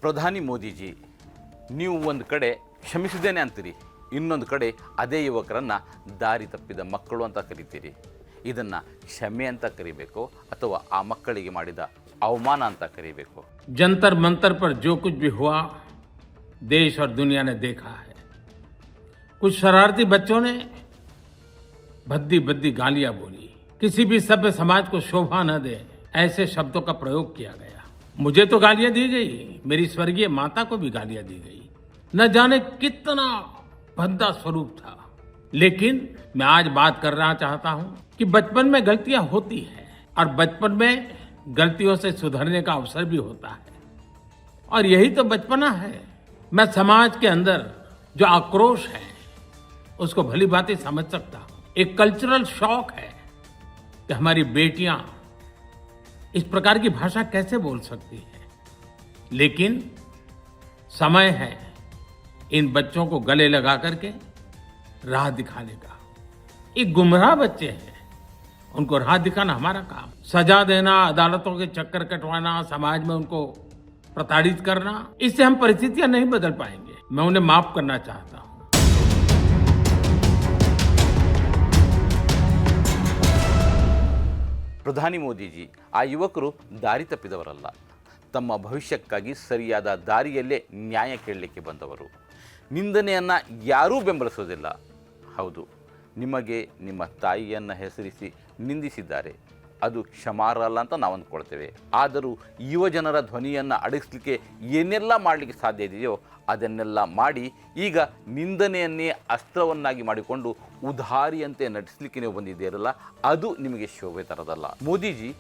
ಪ್ರಧಾನಿ ಮೋದಿಜಿ, ನೀವು ಒಂದು ಕಡೆ ಕ್ಷಮಿಸಿದ್ದೇನೆ ಅಂತೀರಿ, ಇನ್ನೊಂದು ಕಡೆ ಅದೇ ಯುವಕರನ್ನು ದಾರಿ ತಪ್ಪಿದ ಮಕ್ಕಳು ಅಂತ ಕರಿತೀರಿ. ಇದನ್ನು ಕ್ಷಮೆ ಅಂತ ಕರಿಬೇಕು ಅಥವಾ ಆ ಮಕ್ಕಳಿಗೆ ಮಾಡಿದ ಅವಮಾನ ಅಂತ ಕರಿಬೇಕು? जंतर मंतर पर जो कुछ भी हुआ देश और दुनिया ने देखा है। कुछ शरारती बच्चों ने भद्दी भद्दी गालियां बोली, किसी भी सभ्य समाज को शोभा न दे ऐसे शब्दों का प्रयोग किया गया। मुझे तो गालियां दी गई, मेरी स्वर्गीय माता को भी गालियां दी गई। न जाने कितना भद्दा स्वरूप था। लेकिन मैं आज बात करना चाहता हूं कि बचपन में गलतियां होती हैं और बचपन में गलतियों से सुधरने का अवसर भी होता है, और यही तो बचपना है। मैं समाज के अंदर जो आक्रोश है उसको भली भांति समझ सकता हूं। एक कल्चरल शॉक है कि हमारी बेटियां इस प्रकार की भाषा कैसे बोल सकती हैं। लेकिन समय है इन बच्चों को गले लगा करके राह दिखाने का। ये गुमराह बच्चे हैं, उनको राह दिखाना हमारा काम। सजा देना, अदालतों के चक्कर कटवाना, समाज में उनको प्रताड़ित करना, इससे हम परिस्थितियां नहीं बदल पाएंगे। मैं उन्हें माफ करना चाहता हूं। ಪ್ರಧಾನಿ ಮೋದಿಜಿ, ಆ ಯುವಕರು ದಾರಿ ತಪ್ಪಿದವರಲ್ಲ, ತಮ್ಮ ಭವಿಷ್ಯಕ್ಕಾಗಿ ಸರಿಯಾದ ದಾರಿಯಲ್ಲೇ ನ್ಯಾಯ ಕೇಳಲಿಕ್ಕೆ ಬಂದವರು. ನಿಂದನೆಯನ್ನು ಯಾರೂ ಬೆಂಬಲಿಸೋದಿಲ್ಲ. ಹೌದು, ನಿಮಗೆ ನಿಮ್ಮ ತಾಯಿಯನ್ನು ಹೆಸರಿಸಿ ನಿಂದಿಸಿದ್ದಾರೆ, ಅದು ಕ್ಷಮಾರ್ಹ ಅಂತ ನಾವು ಅಂದ್ಕೊಳ್ತೇವೆ. ಆದರೂ ಯುವ ಜನರ ಧ್ವನಿಯನ್ನು ಅಡಗಿಸ್ಲಿಕ್ಕೆ ಏನೆಲ್ಲ ಮಾಡಲಿಕ್ಕೆ ಸಾಧ್ಯ ಇದೆಯೋ ಅದನ್ನೆಲ್ಲ ಮಾಡಿ ಈಗ ನಿಂದನೆಯನ್ನೇ ಅಸ್ತ್ರವನ್ನಾಗಿ ಮಾಡಿಕೊಂಡು ಉದಾರಿಯಂತೆ ನಟಿಸಲಿಕ್ಕೆ ನೀವು ಬಂದಿದ್ದೀರಲ್ಲ, ಅದು ನಿಮಗೆ ಶೋಭೆ ತರದಲ್ಲ. ಮೋದಿಜಿ,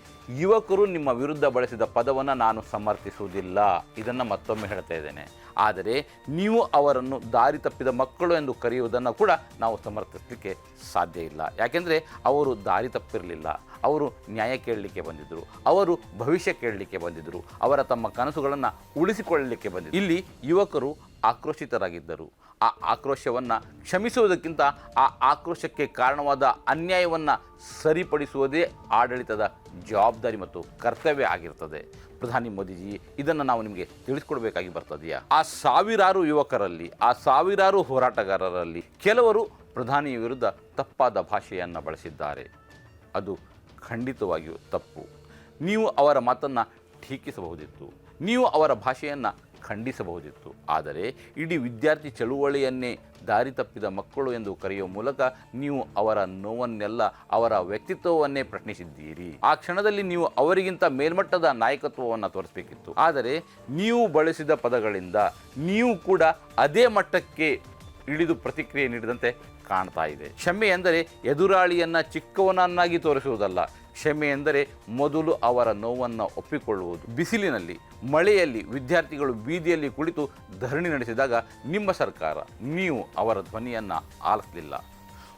ಯುವಕರು ನಿಮ್ಮ ವಿರುದ್ಧ ಬಳಸಿದ ಪದವನ್ನು ನಾನು ಸಮರ್ಥಿಸುವುದಿಲ್ಲ, ಇದನ್ನು ಮತ್ತೊಮ್ಮೆ ಹೇಳ್ತಾ ಇದ್ದೇನೆ. ಆದರೆ ನೀವು ಅವರನ್ನು ದಾರಿ ತಪ್ಪಿದ ಮಕ್ಕಳು ಎಂದು ಕರೆಯುವುದನ್ನು ಕೂಡ ನಾವು ಸಮರ್ಥಿಸಲಿಕ್ಕೆ ಸಾಧ್ಯ ಇಲ್ಲ. ಯಾಕೆಂದರೆ ಅವರು ದಾರಿ ತಪ್ಪಿರಲಿಲ್ಲ, ಅವರು ನ್ಯಾಯ ಕೇಳಲಿಕ್ಕೆ ಬಂದಿದ್ದರು, ಅವರು ಭವಿಷ್ಯ ಕೇಳಲಿಕ್ಕೆ ಬಂದಿದ್ದರು, ಅವರ ತಮ್ಮ ಕನಸುಗಳನ್ನು ಉಳಿಸಿಕೊಳ್ಳಲಿಕ್ಕೆ ಬಂದಿದ್ದರು. ಇಲ್ಲಿ ಯುವಕರು ಆಕ್ರೋಶಿತರಾಗಿದ್ದರು. ಆ ಆಕ್ರೋಶವನ್ನು ಕ್ಷಮಿಸುವುದಕ್ಕಿಂತ ಆ ಆಕ್ರೋಶಕ್ಕೆ ಕಾರಣವಾದ ಅನ್ಯಾಯವನ್ನು ಸರಿಪಡಿಸುವುದೇ ಆಡಳಿತದ ಜವಾಬ್ದಾರಿ ಮತ್ತು ಕರ್ತವ್ಯ ಆಗಿರ್ತದೆ. ಪ್ರಧಾನಿ ಮೋದಿಜಿ, ಇದನ್ನು ನಾವು ನಿಮಗೆ ತಿಳಿಸ್ಕೊಡ್ಬೇಕಾಗಿ ಬರ್ತದೆಯಾ? ಆ ಸಾವಿರಾರು ಯುವಕರಲ್ಲಿ, ಆ ಸಾವಿರಾರು ಹೋರಾಟಗಾರರಲ್ಲಿ ಕೆಲವರು ಪ್ರಧಾನಿಯ ವಿರುದ್ಧ ತಪ್ಪಾದ ಭಾಷೆಯನ್ನು ಬಳಸಿದ್ದಾರೆ. ಅದು ಖಂಡಿತವಾಗಿಯೂ ತಪ್ಪು. ನೀವು ಅವರ ಮಾತನ್ನು ಟೀಕಿಸಬಹುದಿತ್ತು, ನೀವು ಅವರ ಭಾಷೆಯನ್ನು ಖಂಡಿಸಬಹುದಿತ್ತು. ಆದರೆ ಇಡೀ ವಿದ್ಯಾರ್ಥಿ ಚಳುವಳಿಯನ್ನೇ ದಾರಿ ತಪ್ಪಿದ ಮಕ್ಕಳು ಎಂದು ಕರೆಯುವ ಮೂಲಕ ನೀವು ಅವರ ನೋವನ್ನೆಲ್ಲ, ಅವರ ವ್ಯಕ್ತಿತ್ವವನ್ನೇ ಪ್ರಶ್ನಿಸಿದ್ದೀರಿ. ಆ ಕ್ಷಣದಲ್ಲಿ ನೀವು ಅವರಿಗಿಂತ ಮೇಲ್ಮಟ್ಟದ ನಾಯಕತ್ವವನ್ನು ತೋರಿಸಬೇಕಿತ್ತು. ಆದರೆ ನೀವು ಬಳಸಿದ ಪದಗಳಿಂದ ನೀವು ಕೂಡ ಅದೇ ಮಟ್ಟಕ್ಕೆ ಇಳಿದು ಪ್ರತಿಕ್ರಿಯೆ ನೀಡಿದಂತೆ ಕಾಣ್ತಾ ಇದೆ. ಕ್ಷಮೆ ಎಂದರೆ ಎದುರಾಳಿಯನ್ನು ಚಿಕ್ಕವನನ್ನಾಗಿ ತೋರಿಸುವುದಲ್ಲ. ಕ್ಷಮೆ ಎಂದರೆ ಮೊದಲು ಅವರ ನೋವನ್ನು ಒಪ್ಪಿಕೊಳ್ಳುವುದು. ಬಿಸಿಲಿನಲ್ಲಿ, ಮಳೆಯಲ್ಲಿ ವಿದ್ಯಾರ್ಥಿಗಳು ಬೀದಿಯಲ್ಲಿ ಕುಳಿತು ಧರಣಿ ನಡೆಸಿದಾಗ ನಿಮ್ಮ ಸರ್ಕಾರ, ನೀವು ಅವರ ಧ್ವನಿಯನ್ನು ಆಲಿಸಲಿಲ್ಲ.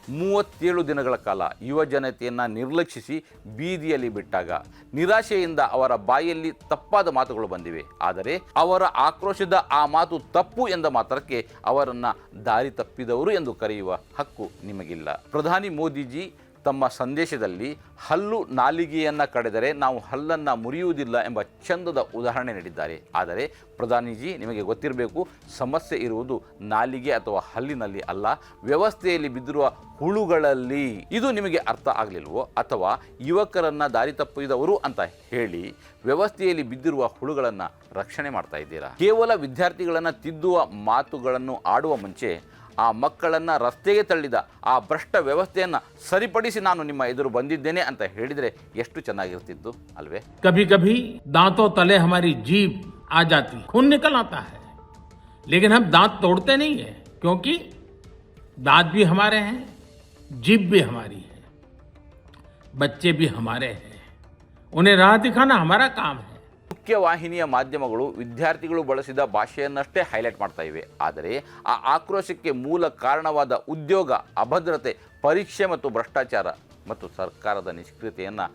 37 ದಿನಗಳ ಕಾಲ ಯುವ ಜನತೆಯನ್ನು ನಿರ್ಲಕ್ಷಿಸಿ ಬೀದಿಯಲ್ಲಿ ಬಿಟ್ಟಾಗ ನಿರಾಶೆಯಿಂದ ಅವರ ಬಾಯಲ್ಲಿ ತಪ್ಪಾದ ಮಾತುಗಳು ಬಂದಿವೆ. ಆದರೆ ಅವರ ಆಕ್ರೋಶದ ಆ ಮಾತು ತಪ್ಪು ಎಂದ ಮಾತ್ರಕ್ಕೆ ಅವರನ್ನು ದಾರಿ ತಪ್ಪಿದವರು ಎಂದು ಕರೆಯುವ ಹಕ್ಕು ನಿಮಗಿಲ್ಲ. ಪ್ರಧಾನಿ ಮೋದಿಜಿ ತಮ್ಮ ಸಂದೇಶದಲ್ಲಿ ಹಲ್ಲು ನಾಲಿಗೆಯನ್ನು ಕಡಿದರೆ ನಾವು ಹಲ್ಲನ್ನು ಮುರಿಯುವುದಿಲ್ಲ ಎಂಬ ಚಂದದ ಉದಾಹರಣೆ ನೀಡಿದ್ದಾರೆ. ಆದರೆ ಪ್ರಧಾನಿಜಿ, ನಿಮಗೆ ಗೊತ್ತಿರಬೇಕು, ಸಮಸ್ಯೆ ಇರುವುದು ನಾಲಿಗೆ ಅಥವಾ ಹಲ್ಲಿನಲ್ಲಿ ಅಲ್ಲ, ವ್ಯವಸ್ಥೆಯಲ್ಲಿ ಬಿದ್ದಿರುವ ಹುಳುಗಳಲ್ಲಿ. ಇದು ನಿಮಗೆ ಅರ್ಥ ಆಗಲಿಲ್ವೋ? ಅಥವಾ ಯುವಕರನ್ನು ದಾರಿ ತಪ್ಪಿದವರು ಅಂತ ಹೇಳಿ ವ್ಯವಸ್ಥೆಯಲ್ಲಿ ಬಿದ್ದಿರುವ ಹುಳುಗಳನ್ನು ರಕ್ಷಣೆ ಮಾಡ್ತಾ ಇದ್ದೀರಾ? ಕೇವಲ ವಿದ್ಯಾರ್ಥಿಗಳನ್ನು ತಿದ್ದುವ ಮಾತುಗಳನ್ನು ಆಡುವ ಮುಂಚೆ ಆ ಮಕ್ಕಳನ್ನು ರಸ್ತೆಗೆ ತಳ್ಳಿದ ಆ ಭ್ರಷ್ಟ ವ್ಯವಸ್ಥೆಯನ್ನು ಸರಿಪಡಿಸಿ ನಾನು ನಿಮ್ಮ ಎದುರು ಬಂದಿದ್ದೇನೆ ಅಂತ ಹೇಳಿದರೆ ಎಷ್ಟು ಚೆನ್ನಾಗಿರ್ತಿತ್ತು ಅಲ್ವೇ? कभी कभी दांतों तले हमारी जीभ आ जाती, खून निकल आता है, लेकिन हम दांत तोड़ते नहीं है, क्योंकि दांत भी हमारे हैं, जीभ भी हमारी है, बच्चे भी हमारे हैं, उन्हें राह दिखाना हमारा काम है. ಮುಖ್ಯವಾಹಿನಿಯ ಮಾಧ್ಯಮಗಳು ವಿದ್ಯಾರ್ಥಿಗಳು ಬಳಸಿದ ಭಾಷೆಯನ್ನಷ್ಟೇ ಹೈಲೈಟ್ ಮಾಡ್ತಾ ಇವೆ. ಆದರೆ ಆ ಆಕ್ರೋಶಕ್ಕೆ ಮೂಲ ಕಾರಣವಾದ ಉದ್ಯೋಗ, ಅಭದ್ರತೆ, ಪರೀಕ್ಷೆ ಮತ್ತು ಭ್ರಷ್ಟಾಚಾರ ಮತ್ತು ಸರ್ಕಾರದ ನಿಷ್ಕ್ರಿಯತೆಯನ್ನು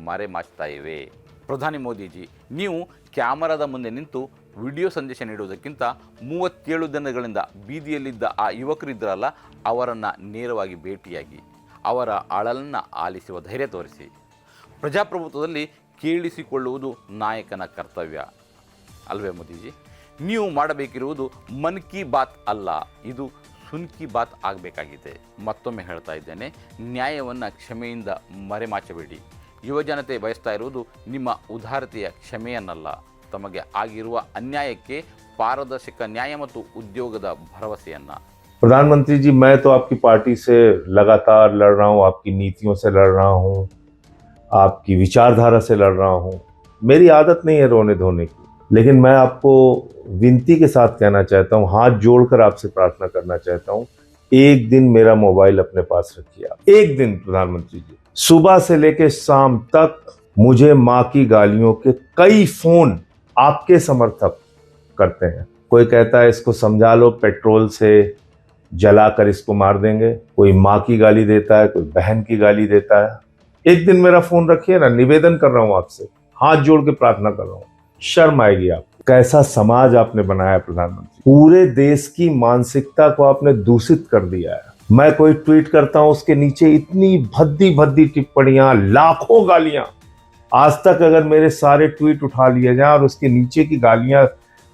ಮರೆಮಾಚ್ತಾ ಇವೆ. ಪ್ರಧಾನಿ ಮೋದಿಜಿ, ನೀವು ಕ್ಯಾಮರಾದ ಮುಂದೆ ನಿಂತು ವಿಡಿಯೋ ಸಂದೇಶ ನೀಡುವುದಕ್ಕಿಂತ 37 ದಿನಗಳಿಂದ ಬೀದಿಯಲ್ಲಿದ್ದ ಆ ಯುವಕರಿದ್ದರಲ್ಲ, ಅವರನ್ನು ನೇರವಾಗಿ ಭೇಟಿಯಾಗಿ ಅವರ ಅಳಲನ್ನು ಆಲಿಸುವ ಧೈರ್ಯ ತೋರಿಸಿ. ಪ್ರಜಾಪ್ರಭುತ್ವದಲ್ಲಿ ಕೇಳಿಸಿಕೊಳ್ಳುವುದು ನಾಯಕನ ಕರ್ತವ್ಯ ಅಲ್ವೇ ಮೋದಿಜಿ? ನೀವು ಮಾಡಬೇಕಿರುವುದು ಮನ್ ಕಿ ಬಾತ್ ಅಲ್ಲ, ಇದು ಸುನ್ ಕಿ ಬಾತ್ ಆಗಬೇಕಾಗಿದೆ. ಮತ್ತೊಮ್ಮೆ ಹೇಳ್ತಾ ಇದ್ದೇನೆ, ನ್ಯಾಯವನ್ನು ಕ್ಷಮೆಯಿಂದ ಮರೆಮಾಚಬೇಡಿ. ಯುವಜನತೆ ಬಯಸ್ತಾ ಇರುವುದು ನಿಮ್ಮ ಉದಾರತೆಯ ಕ್ಷಮೆಯನ್ನಲ್ಲ, ತಮಗೆ ಆಗಿರುವ ಅನ್ಯಾಯಕ್ಕೆ ಪಾರದರ್ಶಕ ನ್ಯಾಯ ಮತ್ತು ಉದ್ಯೋಗದ ಭರವಸೆಯನ್ನು. प्रधानमंत्री जी, मैं तो आपकी पार्टी से लगातार लड़ रहा हूँ, आपकी नीतियों से लड़ रहा हूँ, आपकी विचारधारा से लड़ रहा हूँ. मेरी आदत नहीं है रोने धोने की, लेकिन मैं आपको विनती के साथ कहना चाहता हूँ, हाथ जोड़कर आपसे प्रार्थना करना चाहता हूँ, एक दिन मेरा मोबाइल अपने पास रखिए आप. एक दिन प्रधानमंत्री जी, सुबह से लेकर शाम तक मुझे माँ की गालियों के कई फोन आपके समर्थक करते हैं. कोई कहता है इसको समझा लो, पेट्रोल से जलाकर इसको मार देंगे. कोई माँ की गाली देता है, कोई बहन की गाली देता है. एक दिन मेरा फोन रखिए ना, निवेदन कर रहा हूँ आपसे, हाथ जोड़ के प्रार्थना कर रहा हूँ. शर्म आएगी आप. कैसा समाज आपने बनाया प्रधानमंत्री. पूरे देश की मानसिकता को आपने दूषित कर दिया है. मैं कोई ट्वीट करता हूँ, उसके नीचे इतनी भद्दी भद्दी टिप्पणियां, लाखों गालियां. आज तक अगर मेरे सारे ट्वीट उठा लिए जाए और उसके नीचे की गालियां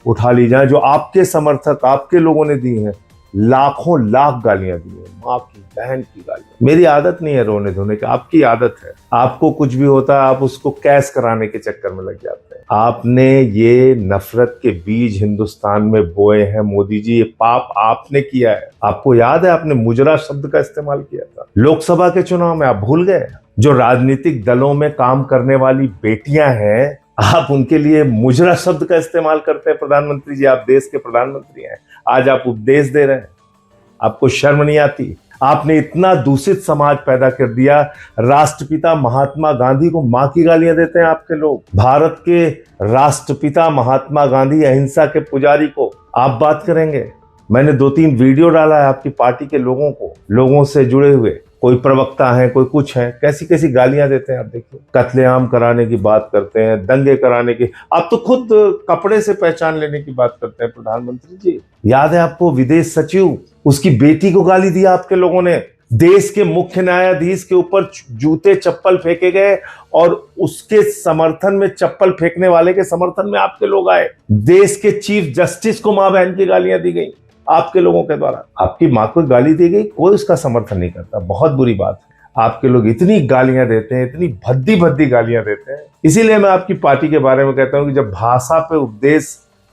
उठा ली जाए जो आपके समर्थक, आपके लोगों ने दी हैं, लाखों लाख गालियां दी हैं, माँ की, बहन की गालियां. मेरी आदत नहीं है रोने धोने की, आपकी आदत है. आपको कुछ भी होता है आप उसको कैश कराने के चक्कर में लग जाते हैं. आपने ये नफरत के बीज हिंदुस्तान में बोए हैं मोदी जी, ये पाप आपने किया है. आपको याद है आपने मुजरा शब्द का इस्तेमाल किया था लोकसभा के चुनाव में, आप भूल गए. जो राजनीतिक दलों में काम करने वाली बेटियां हैं, आप उनके लिए मुजरा शब्द का इस्तेमाल करते हैं. प्रधानमंत्री जी, आप देश के प्रधानमंत्री हैं, आज आप उपदेश दे रहे हैं. आपको शर्म नहीं आती. आपने इतना दूषित समाज पैदा कर दिया. राष्ट्रपिता महात्मा गांधी को मां की गालियां देते हैं आपके लोग. भारत के राष्ट्रपिता महात्मा गांधी अहिंसा के पुजारी को आप बात करेंगे. मैंने 2-3 वीडियो डाला है आपकी पार्टी के लोगों को, लोगों से जुड़े हुए. कोई प्रवक्ता हैं, कोई कुछ हैं, कैसी कैसी गालियां देते हैं आप देखिए. कत्लेआम कराने की बात करते हैं, दंगे कराने की. आप तो खुद कपड़े से पहचान लेने की बात करते हैं प्रधानमंत्री जी. याद है आपको विदेश सचिव, उसकी बेटी को गाली दिया आपके लोगों ने. देश के मुख्य न्यायाधीश के ऊपर जूते चप्पल फेंके गए और उसके समर्थन में, चप्पल फेंकने वाले के समर्थन में आपके लोग आए. देश के चीफ जस्टिस को मां बहन की गालियां दी गई आपके लोगों के द्वारा. आपकी मां को गाली दी गई, कोई उसका समर्थन नहीं करता. बहुत बुरी बात है. आपके लोग इतनी गालियां देते हैं, इतनी भद्दी भद्दी गालियां देते हैं. इसीलिए मैं आपकी पार्टी के बारे में कहता हूं कि जब भाषा पे उपदेश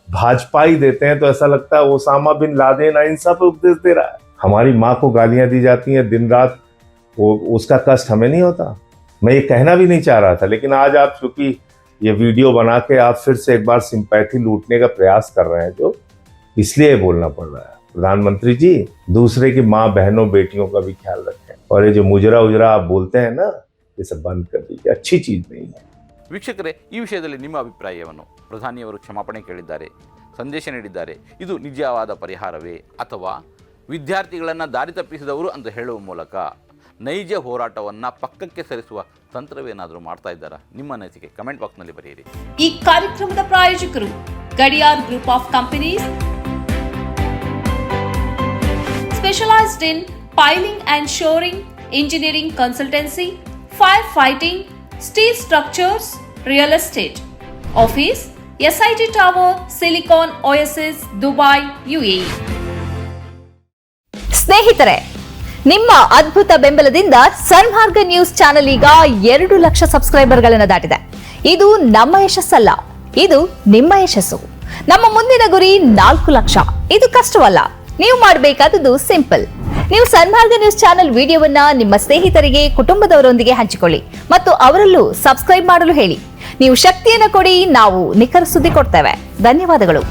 भाजपा ही देते हैं तो ऐसा लगता है ओसामा बिन लादेन अहिंसा पे उपदेश दे रहा है. हमारी माँ को गालियां दी जाती हैं दिन रात, वो उसका कष्ट हमें नहीं होता. मैं ये कहना भी नहीं चाह रहा था, लेकिन आज आप चूंकि ये वीडियो बना के आप फिर से एक बार सिंपैथी लूटने का प्रयास कर रहे हैं, जो इसलिए बोलना पड़ रहा है. प्रधानमंत्री जी, दूसरे की माँ बहनों बेटियों का भी ख्याल रखें. और ये जो मुजरा उजरा आप बोलते हैं ना, ये सब बंद कर दीजिए. अच्छी चीज नहीं है. ವೀಕ್ಷಕರೇ, ಈ ವಿಷಯದಲ್ಲಿ ನಿಮ್ಮ ಅಭಿಪ್ರಾಯವನ್ನು ಪ್ರಧಾನಿಯವರು ಕ್ಷಮಾಪಣೆ ಕೇಳಿದ್ದಾರೆ, ಸಂದೇಶ ನೀಡಿದ್ದಾರೆ. ಇದು ನಿಜವಾದ ಪರಿಹಾರವೇ ಅಥವಾ ವಿದ್ಯಾರ್ಥಿಗಳನ್ನು ದಾರಿ ತಪ್ಪಿಸಿದವರು ಅಂತ ಹೇಳುವ ಮೂಲಕ ನೈಜ ಹೋರಾಟವನ್ನು ಪಕ್ಕಕ್ಕೆ ಸರಿಸುವ ತಂತ್ರವೇನಾದರೂ ಮಾಡ್ತಾ ಇದ್ದಾರಾ? ನಿಮ್ಮ ಅನಿಸಿಕೆ ಕಮೆಂಟ್ ಬಾಕ್ಸ್ನಲ್ಲಿ ಬರೆಯಿರಿ. ಈ ಕಾರ್ಯಕ್ರಮದ ಪ್ರಾಯೋಜಕರು Gadiyar group of companies, specialised in piling and shoring, engineering consultancy, firefighting, steel structures, real estate. Office, SIT Tower, Silicon Oasis, Dubai, UAE. ಸ್ನೇಹಿತರೆ, ನಿಮ್ಮ ಅದ್ಭುತ ಬೆಂಬಲದಿಂದ ಸನ್ಮಾರ್ಗ ನ್ಯೂಸ್ ಚಾನೆಲ್ ಈಗ 2 ಲಕ್ಷ ಸಬ್ಸ್ಕ್ರೈಬರ್ಗಳನ್ನು ದಾಟಿದೆ. ಇದು ನಮ್ಮ ಯಶಸ್ಸಲ್ಲ, ಇದು ನಿಮ್ಮ ಯಶಸ್ಸು. ನಮ್ಮ ಮುಂದಿನ ಗುರಿ 4 ಲಕ್ಷ. ಇದು ಕಷ್ಟವಲ್ಲ. ನೀವು ಮಾಡಬೇಕಾದದ್ದು ಸಿಂಪಲ್. ನೀವು ಸನ್ಮಾರ್ಗ ನ್ಯೂಸ್ ಚಾನೆಲ್ ವಿಡಿಯೋವನ್ನ ನಿಮ್ಮ ಸ್ನೇಹಿತರಿಗೆ, ಕುಟುಂಬದವರೊಂದಿಗೆ ಹಂಚಿಕೊಳ್ಳಿ ಮತ್ತು ಅವರಲ್ಲೂ ಸಬ್ಸ್ಕ್ರೈಬ್ ಮಾಡಲು ಹೇಳಿ. ನೀವು ಶಕ್ತಿಯನ್ನು ಕೊಡಿ, ನಾವು ನಿಖರ ಸುದ್ದಿ ಕೊಡ್ತೇವೆ. ಧನ್ಯವಾದಗಳು.